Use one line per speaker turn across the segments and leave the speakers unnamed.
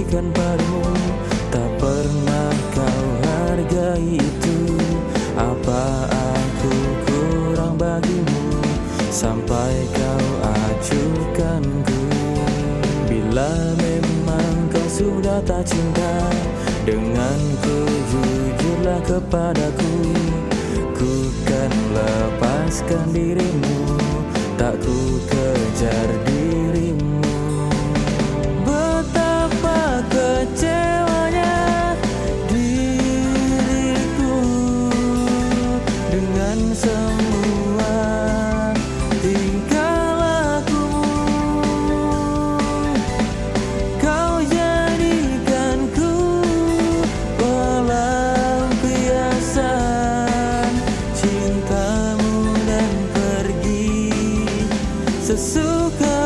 berikan padamu, tak pernah kau hargai itu. Apa aku kurang bagimu sampai kau acuhkanku? Bila memang kau sudah tak cinta denganku, jujurlah kepadaku. Ku kan lepaskan dirimu, tak ku kejar dirimu. Betapa kecewanya diriku dengan semua tingkah lakumu. Kau jadikanku pelampiasan cintamu dan pergi sesuka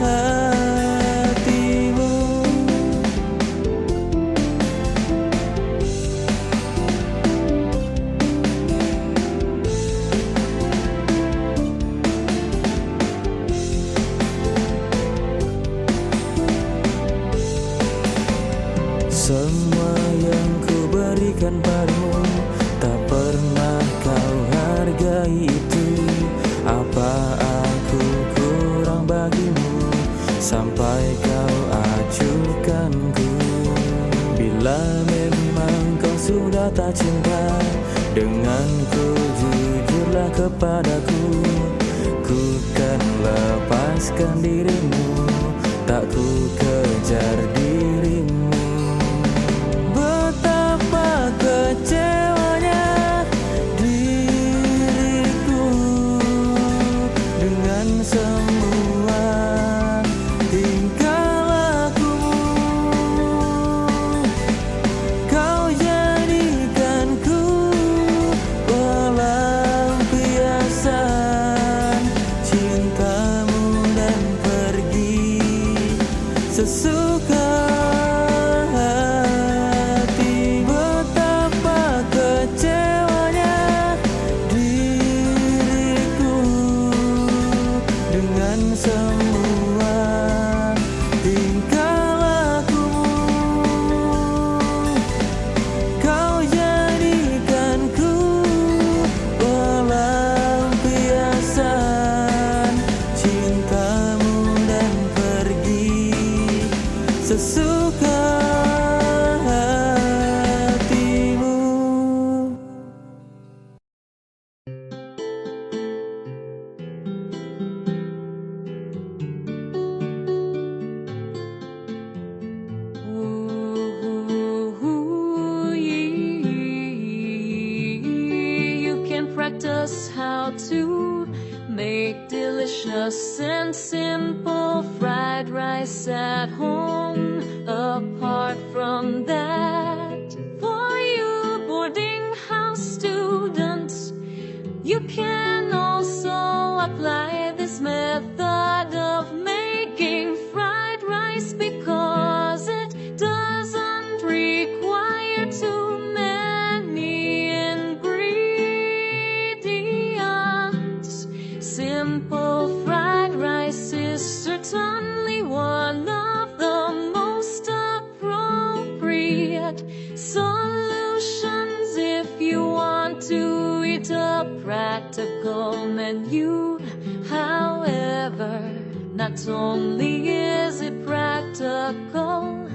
hatimu. Semua yang ku berikan padamu, tak pernah kau hargai itu. Apa aku kurang bagimu sampai kau acuhkanku? Bila memang kau sudah tak cinta denganku, jujurlah kepadaku. Ku kan lepaskan dirimu, tak ku kejar dirimu. Betapa kecewanya diriku dengan semua tingkah lakumu. Kau jadikanku pelampiasan cintamu dan pergi sesuka hati. Betapa kecewanya diriku dengan semua tingkah lakumu. Kau jadikanku pelampiasan cintamu dan pergi sesuka hatimu.
You can practice how to make delicious and simple fried rice at home. Apart from that, for you boarding house students, you can also apply this method of making fried rice, because it doesn't require too many ingredients. Simple fried rice is certainly one of the most appropriate solutions if you want to eat a practical menu. However, not only is it practical,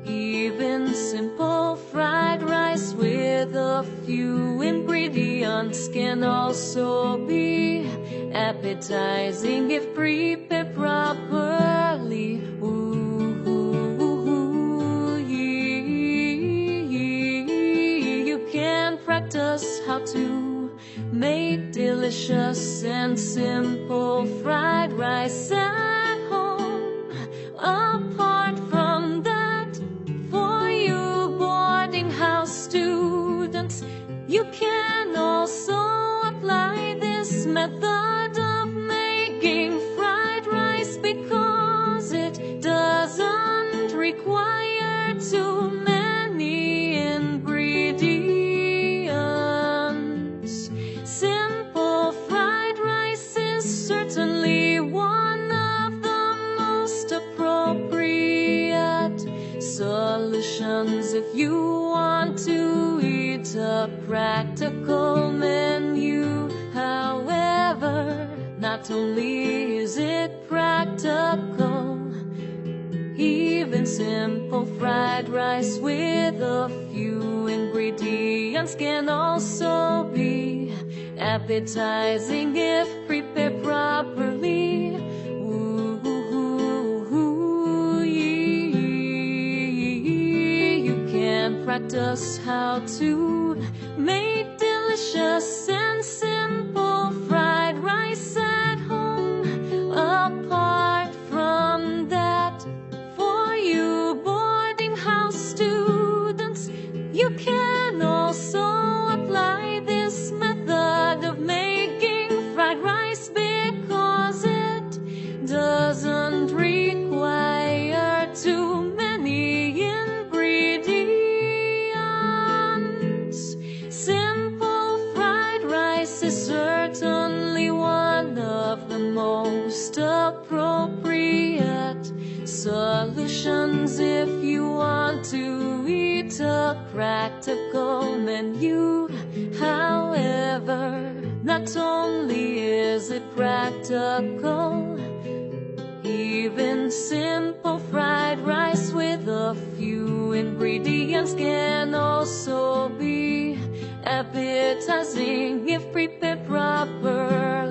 even simple fried rice with a few ingredients can also be appetizing if prepared properly. You can practice how to make delicious and simple fried rice at home. Apart from that, for you boarding house students, you can also apply this method of making fried rice, because it doesn't require too many ingredients. Simple fried rice is certainly one of the most appropriate practical menu. However, not only is it practical, even simple fried rice with a few ingredients can also be appetizing if prepared properly. You can practice how to make delicious and simple fried rice at home. Apart from that, for you boarding house students, you can also apply this method of making fried rice because it doesn't require too many ingredients. Simple fried rice is certainly one of the most appropriate solutions if you want to eat a practical menu. However, not only is it practical, even simple fried rice with a few ingredients can also be appetizing if prepared properly.